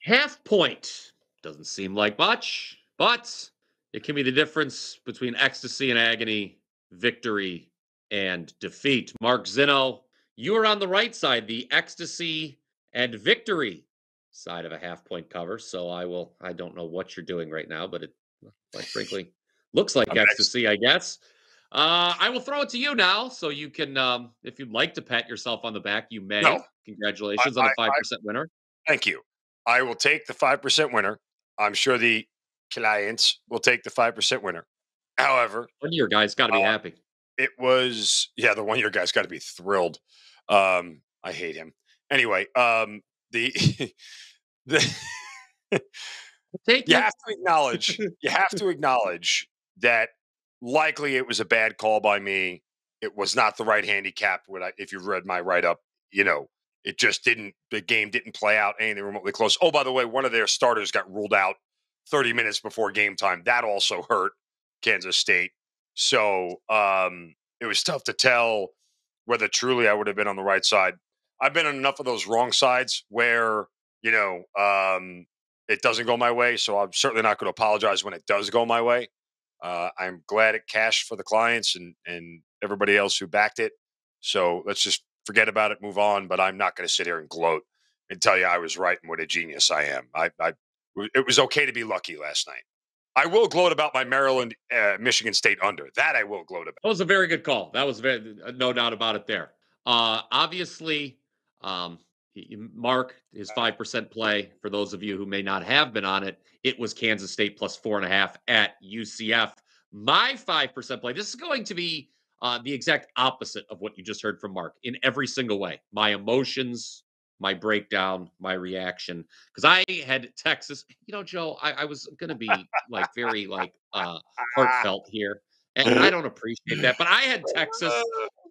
Half point doesn't seem like much, but it can be the difference between ecstasy and agony, victory and defeat. Mark Zinno, you are on the right side, the ecstasy and victory side of a half point cover. So I don't know what you're doing right now, but it quite frankly looks like I'm next. ecstasy, I guess. I will throw it to you now, so you can, if you'd like to pat yourself on the back, you No, may. Congratulations on the 5% winner. thank you. I will take the 5% winner. I'm sure the clients will take the 5% winner. However, One of your guys got to be happy. it was the 1 year guy's got to be thrilled. I hate him. Anyway, the the Take you it. have to acknowledge that likely it was a bad call by me. It was not the right handicap. If you read my write up, it just didn't. The game didn't play out anything remotely close. Oh, by the way, one of their starters got ruled out 30 minutes before game time. That also hurt Kansas State. So it was tough to tell whether truly I would have been on the right side. I've been on enough of those wrong sides where it doesn't go my way. So I'm certainly not going to apologize when it does go my way. I'm glad it cashed for the clients and everybody else who backed it. So let's just forget about it, move on. But I'm not going to sit here and gloat and tell you I was right and what a genius I am. It was okay to be lucky last night. I will gloat about my Maryland, Michigan State under. That I will gloat about. That was a very good call. That was no doubt about it there. Obviously, Mark, his 5% play, for those of you who may not have been on it, it was Kansas State plus 4.5 at UCF. My 5% play, this is going to be the exact opposite of what you just heard from Mark in every single way. My emotions, my breakdown, my reaction. Because I had Texas, Joe, I was going to be very heartfelt here. And I don't appreciate that. But I had Texas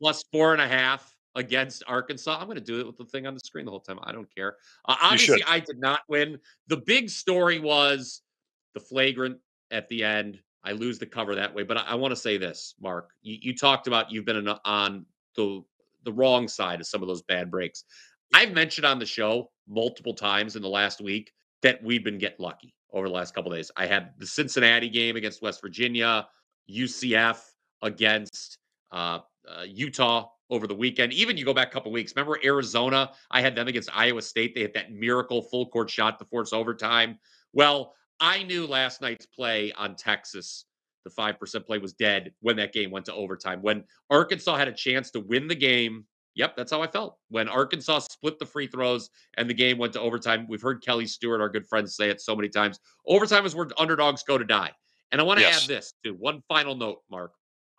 plus 4.5 against Arkansas. I'm going to do it with the thing on the screen the whole time. I don't care. Obviously, I did not win. The big story was the flagrant at the end. I lose the cover that way. But I want to say this, Mark. You talked about you've been on the wrong side of some of those bad breaks. I've mentioned on the show multiple times in the last week that we've been getting lucky over the last couple of days. I had the Cincinnati game against West Virginia, UCF against Utah over the weekend. Even you go back a couple weeks. Remember Arizona? I had them against Iowa State. They hit that miracle full court shot to force overtime. Well, I knew last night's play on Texas, the 5% play was dead when that game went to overtime. When Arkansas had a chance to win the game, yep, that's how I felt. When Arkansas split the free throws and the game went to overtime, we've heard Kelly Stewart, our good friend, say it so many times. Overtime is where underdogs go to die. And I want to add this too. One final note, Mark.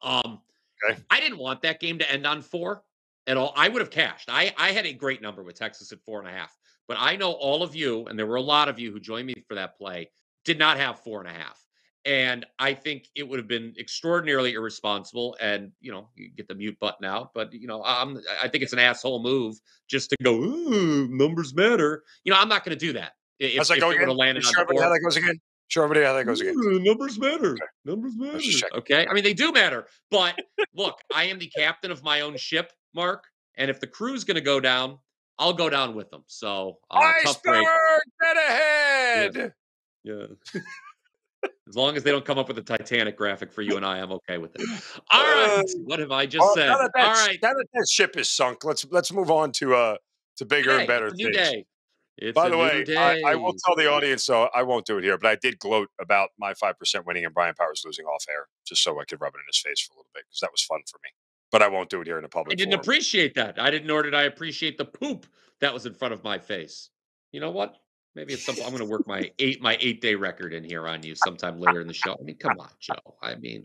Okay. I didn't want that game to end on 4 at all. I would have cashed. I had a great number with Texas at 4.5. But I know all of you, and there were a lot of you who joined me for that play, did not have 4.5. And I think it would have been extraordinarily irresponsible. And, you get the mute button out. But, I think it's an asshole move just to go, ooh, numbers matter. I'm not going to do that. How's that go again? Sure, everybody how that goes again? Sure, everybody how that goes again? Numbers matter. Okay. Numbers matter. Okay. I mean, they do matter. But look, I am the captain of my own ship, Mark. And if the crew's going to go down, I'll go down with them. So, tough break. Get ahead. Yeah. As long as they don't come up with a Titanic graphic for you and I, I'm okay with it. All right. What have I just said? All right. Now that ship is sunk, let's move on to bigger and better things. Day. By the way, I will tell the audience, so I won't do it here, but I did gloat about my 5% winning and Bryan Powers losing off air, just so I could rub it in his face for a little bit, because that was fun for me. But I won't do it here in a public I didn't appreciate that. Nor did I appreciate the poop that was in front of my face. You know what? Maybe it's something I'm going to work my 8-day record in here on you sometime later in the show. I mean, come on, Joe. I mean,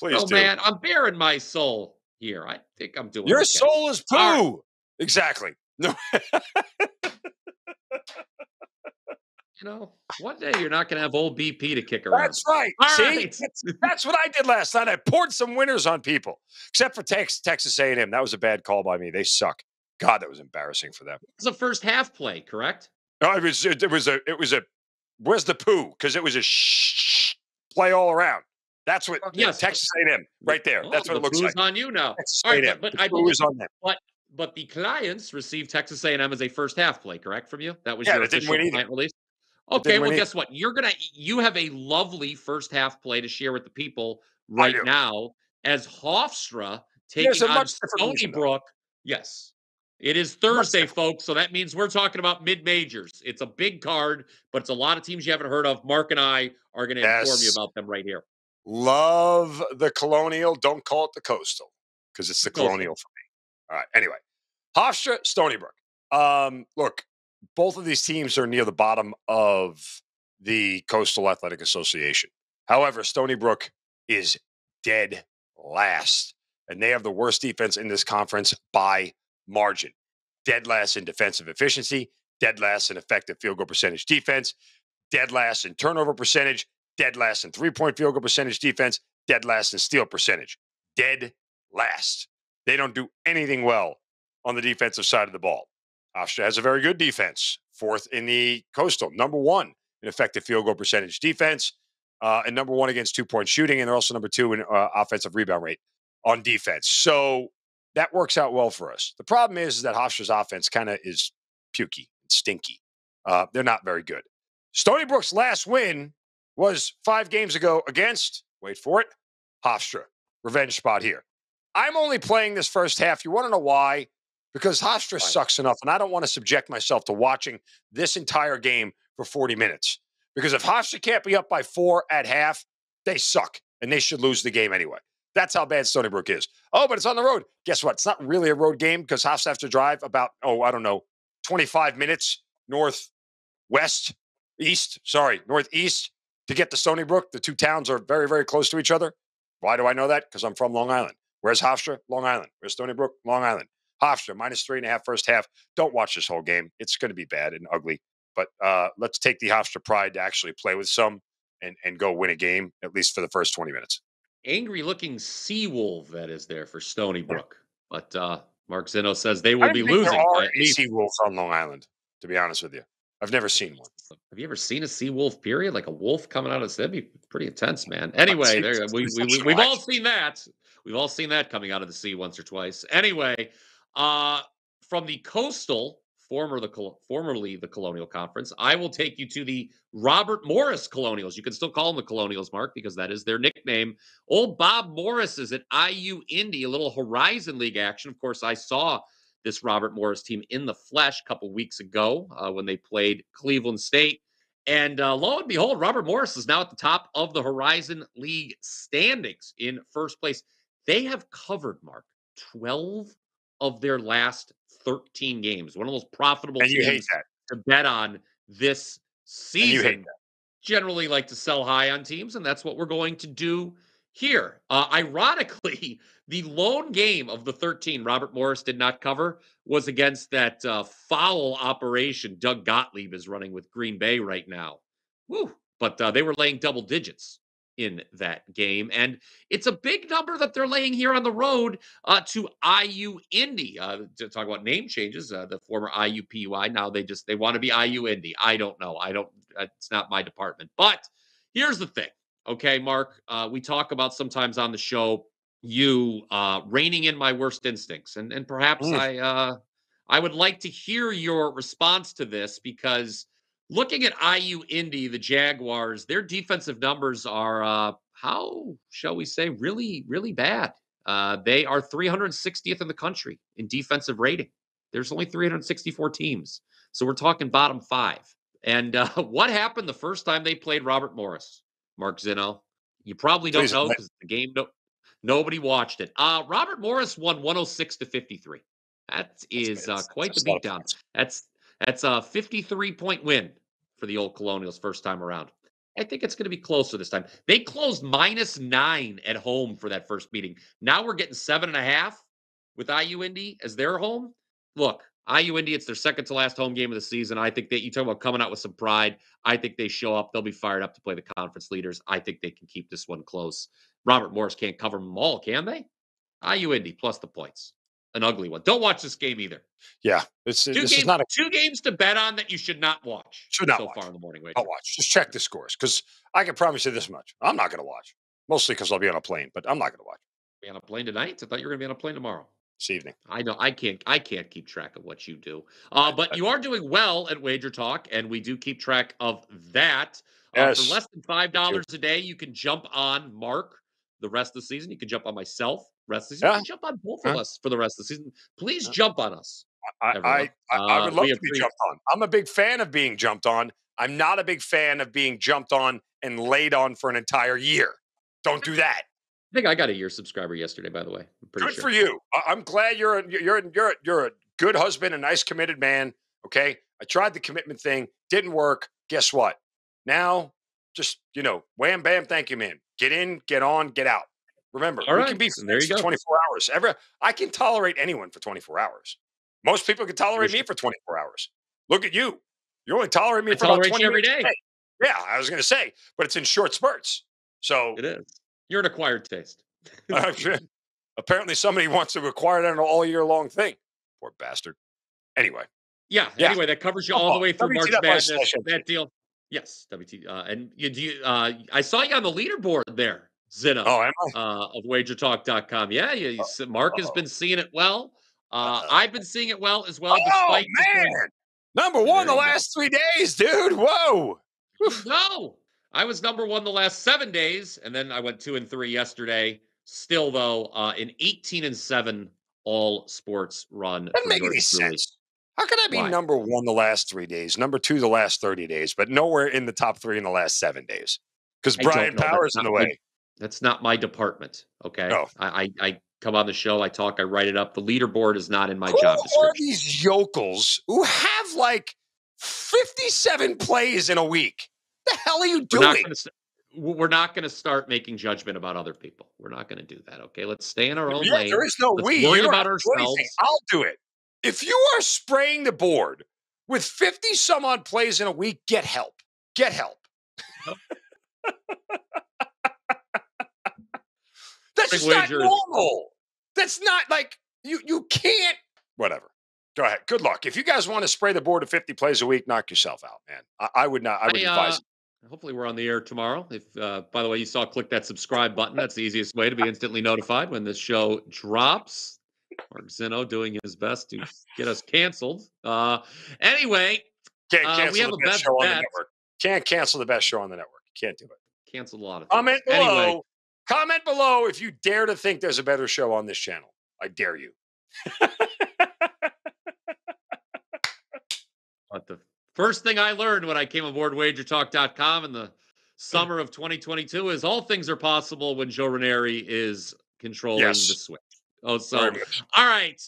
please do. Man, I'm bearing my soul here. I think I'm doing your okay. Soul is poo. Right. Exactly. No. One day you're not going to have old BP to kick around. That's right. See, that's what I did last night. I poured some winners on people, except for Texas A&M. That was a bad call by me. They suck. God, that was embarrassing for them. It's a first half play, correct? No, it was a. Where's the poo? Because it was a play all around. That's what. Yes, Texas A&M right there. That's what it looks like. On you now. All right, but I believe on them. But the clients received Texas A&M as a first half play, correct? From you, that was your official client release. It Okay, didn't well, win either. guess what? You have a lovely first half play to share with the people I right do. now as Hofstra There's taking a on much different Stony reason, though. Brook. Yes. It is Much Thursday, different. folks, so that means we're talking about mid-majors. It's a big card, but it's a lot of teams you haven't heard of. Mark and I are going to inform you Yes. about them right here. Love the Colonial. Don't call it the Coastal because it's the Coastal. Colonial for me. All right. Anyway, Hofstra, Stony Brook. Look, both of these teams are near the bottom of the Coastal Athletic Association. However, Stony Brook is dead last, and they have the worst defense in this conference by margin. Dead last in defensive efficiency, dead last in effective field goal percentage defense, dead last in turnover percentage, dead last in 3-point field goal percentage defense, dead last in steal percentage. Dead last. They don't do anything well on the defensive side of the ball. Hofstra has a very good defense, fourth in the Coastal, number one in effective field goal percentage defense, and number one against 2-point shooting, and they're also number two in offensive rebound rate on defense. So that works out well for us. The problem is that Hofstra's offense kind of is pukey and stinky. They're not very good. Stony Brook's last win was 5 games ago against, wait for it, Hofstra. Revenge spot here. I'm only playing this first half. You want to know why? Because Hofstra sucks enough, and I don't want to subject myself to watching this entire game for 40 minutes. Because if Hofstra can't be up by 4 at half, they suck, and they should lose the game anyway. That's how bad Stony Brook is. Oh, but it's on the road. Guess what? It's not really a road game because Hofstra have to drive about, 25 minutes northeast to get to Stony Brook. The two towns are very, very close to each other. Why do I know that? Because I'm from Long Island. Where's Hofstra? Long Island. Where's Stony Brook? Long Island. Hofstra, -3.5 first half. Don't watch this whole game. It's going to be bad and ugly. But let's take the Hofstra pride to actually play with some and go win a game, at least for the first 20 minutes. Angry looking sea wolf that is there for Stony Brook. But Mark Zinno says they I will don't be think there losing are by at any least. sea wolves on Long Island, to be honest with you. I've never seen one. Have you ever seen a sea wolf? Period, like a wolf coming out of the. That'd be pretty intense, man. But Anyway, see, there we've all seen that. We've all seen that coming out of the sea once or twice. Anyway, uh, from the coastal, formerly the Colonial Conference, I will take you to the Robert Morris Colonials. You can still call them the Colonials, Mark, because that is their nickname. Old Bob Morris is at IU Indy, a little Horizon League action. Of course, I saw this Robert Morris team in the flesh a couple weeks ago when they played Cleveland State. And lo and behold, Robert Morris is now at the top of the Horizon League standings in first place. They have covered, Mark, 12 of their last 13 games. One of the most profitable And you hate teams that. to bet on this And you hate season. Generally like to sell high on teams, and that's what we're going to do here. Ironically, the lone game of the 13 Robert Morris did not cover was against that foul operation Doug Gottlieb is running with Green Bay right now. Woo. But they were laying double digits in that game. And it's a big number that they're laying here on the road to IU Indy. To talk about name changes, the former IUPUI, now they want to be IU Indy. I don't know. It's not my department. But here's the thing. Okay, Mark, we talk about sometimes on the show you reining in my worst instincts, and perhaps that. I would like to hear your response to this because looking at IU Indy, the Jaguars, their defensive numbers are how shall we say really really bad. They are 360th in the country in defensive rating. There's only 364 teams, so we're talking bottom five. And what happened the first time they played Robert Morris? Mark Zinno, you probably don't Please. know because the game nobody watched it. Robert Morris won 106-53. That is quite the That's a lot of beatdown. points. That's a 53-point win for the old Colonials first time around. I think it's going to be closer this time. They closed -9 at home for that first meeting. Now we're getting 7.5 with IU Indy as their home. Look, IU Indy, it's their second to last home game of the season. I think that you talk about coming out with some pride. I think they show up. They'll be fired up to play the conference leaders. I think they can keep this one close. Robert Morris can't cover them all, can they? IU Indy plus the points. An ugly one. Don't watch this game either. Yeah, this is not a Two games to bet on that you should not watch. should not so watch. far in the morning wager. I'll watch. Just check the scores because I can promise you this much: I'm not going to watch. Mostly because I'll be on a plane, but I'm not going to watch. Be on a plane tonight? I thought you were going to be on a plane tomorrow. this evening. I know I can't keep track of what you do. But you are doing well at Wager Talk, and we do keep track of that. For Yes, less than five me too. dollars a day, you can jump on Mark the rest of the season. You can jump on myself rest of the season. You Yeah, can jump on both of yeah, us for the rest of the season. Please yeah. jump on us, I, everyone. I, I would love We to be appreciate. jumped on. I'm a big fan of being jumped on. I'm not a big fan of being jumped on and laid on for an entire year. Don't do that. I think I got a year subscriber yesterday, by the way. I'm pretty Good for sure. you. I'm glad you're a good husband, a nice committed man. Okay, I tried the commitment thing, didn't work. Guess what? Now, just wham bam, thank you, man. Get in, get on, get out. Remember, All we can right, be and there friends you for go. 24 hours. I can tolerate anyone for 24 hours. Most people can You're tolerate me sh- for 24 hours. Look at you. You only tolerate me I for about tolerate 20 you every minutes a day. day. Yeah, I was going to say, but it's in short spurts. So It is. You're an acquired taste. apparently somebody wants to acquire that all year long thing. Poor bastard. Anyway, Yeah. yeah. Anyway, that covers you all the Football. way through March Madness. WT.life/MT. That deal. Yes, WT. And I saw you on the leaderboard there, Zinno, Oh, am I? of WagerTalk.com. Yeah, Mark has Uh-oh. been seeing it well. Uh-oh. I've been seeing it well as well, Oh, despite just going. man. Number one There the you go. last 3 days, dude. Whoa. You Oof. know, I was number one the last 7 days, and then I went 2-3 yesterday. Still, though, in 18-7 all sports run Doesn't for make any yours truly. sense. How can I be Why? number one the last 3 days, number two the last 30 days, but nowhere in the top three in the last 7 days? Because I don't Brian know. That's Power's in not the my way. that's not my department. Okay. No. I come on the show, I talk, I write it up. The leaderboard is not in my Who job are description. these yokels who have like 57 plays in a week? The hell are you We're not doing? gonna we're not gonna start making judgment about other people. We're not gonna do that. Okay. Let's stay in our own Yeah, there lane. is no Let's we. You worry don't about have to do anything. ourselves. I'll do it. If you are spraying the board with 50 some odd plays in a week, get help. Get help. That's Big just not wagers. normal. That's not like you can't. Whatever. Go ahead. Good luck. If you guys want to spray the board of 50 plays a week, knock yourself out, man. I would not. I would advise it. Hopefully we're on the air tomorrow. If by the way you saw click that subscribe button, that's the easiest way to be instantly notified when this show drops. Mark Zinno doing his best to get us canceled. Anyway, Can't we cancel have the a best best show on the bet. network. Can't cancel the best show on the network. Can't do it. Canceled a lot of things. Comment Anyway, below. Comment below if you dare to think there's a better show on this channel. I dare you. but the first thing I learned when I came aboard WagerTalk.com in the summer of 2022 is all things are possible when Joe Ranieri is controlling the Yes. switch. Oh, so Very much. all right.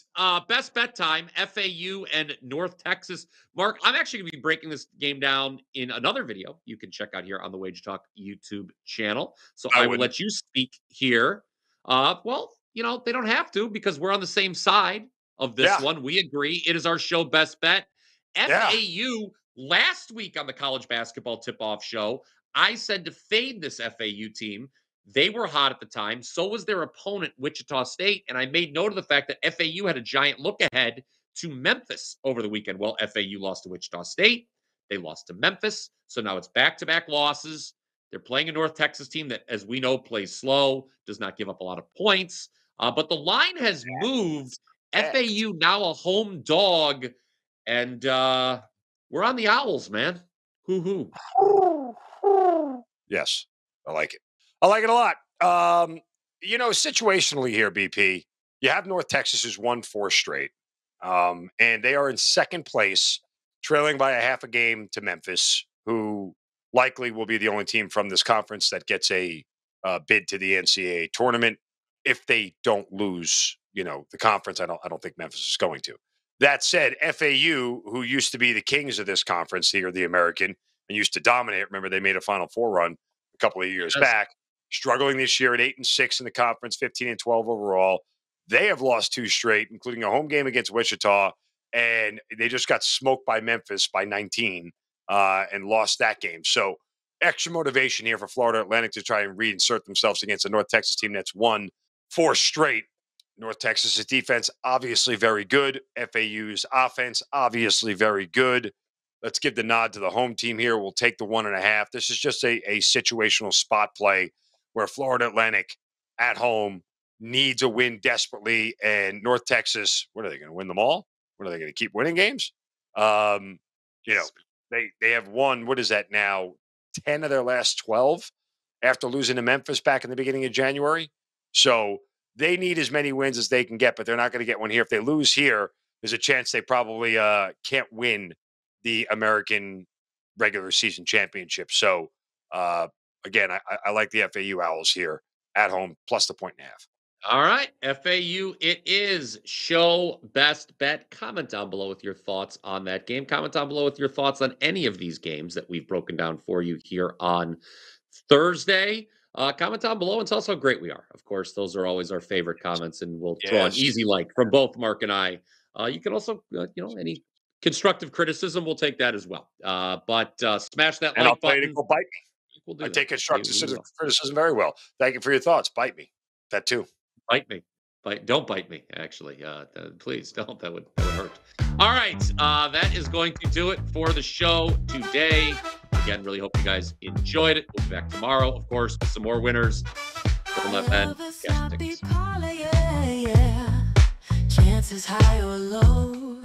Best bet time: FAU and North Texas. Mark, I'm actually going to be breaking this game down in another video you can check out here on the Wage Talk YouTube channel. So I I will wouldn't. let you speak here. Well, they don't have to because we're on the same side of this Yeah. one. We agree. It is our show best bet. Yeah. FAU last week on the college basketball tip-off show, I said to fade this FAU team. They were hot at the time. So was their opponent, Wichita State. And I made note of the fact that FAU had a giant look ahead to Memphis over the weekend. Well, FAU lost to Wichita State. They lost to Memphis. So now it's back-to-back losses. They're playing a North Texas team that, as we know, plays slow, does not give up a lot of points. But the line has moved. FAU now a home dog. And we're on the Owls, man. Hoo-hoo. Yes. I like it. I like it a lot. Situationally here, BP, you have North Texas who's won 4 straight. And they are in second place, trailing by a half a game to Memphis, who likely will be the only team from this conference that gets a bid to the NCAA tournament. If they don't lose, the conference, I don't think Memphis is going to. That said, FAU, who used to be the kings of this conference here, the American, and used to dominate. Remember, they made a Final Four run a couple of years back. Struggling this year at 8-6 in the conference, 15-12 overall. They have lost 2 straight, including a home game against Wichita, and they just got smoked by Memphis by 19 and lost that game. So extra motivation here for Florida Atlantic to try and reinsert themselves against a North Texas team that's won 4 straight. North Texas's defense, obviously very good. FAU's offense, obviously very good. Let's give the nod to the home team here. We'll take the 1.5. This is just a situational spot play where Florida Atlantic at home needs a win desperately, and North Texas, what are they going to win them all? What are they going to keep winning games? Um, you know, they have won, what is that now? 10 of their last 12 after losing to Memphis back in the beginning of January. So they need as many wins as they can get, but they're not going to get one here. If they lose here, there's a chance they probably can't win the American regular season championship. So again, I like the FAU Owls here at home plus the 1.5. All right, FAU, it is show best bet. Comment down below with your thoughts on that game. Comment down below with your thoughts on any of these games that we've broken down for you here on Thursday. Comment down below and tell us how great we are. Of course, those are always our favorite comments, and we'll throw an easy like from both Mark and I. You can also, any constructive criticism, we'll take that as well. But smash that And I'll like tell you to button. go bite me. We'll do I that. take constructive criticism very well. Thank you for your thoughts. Bite me. That too. Bite me. Don't bite me, actually. Please don't. That would hurt. All right. That is going to do it for the show today. Again, really hope you guys enjoyed it. We'll be back tomorrow, of course, with some more winners. Don't let Ben cash tickets. Chances high or low.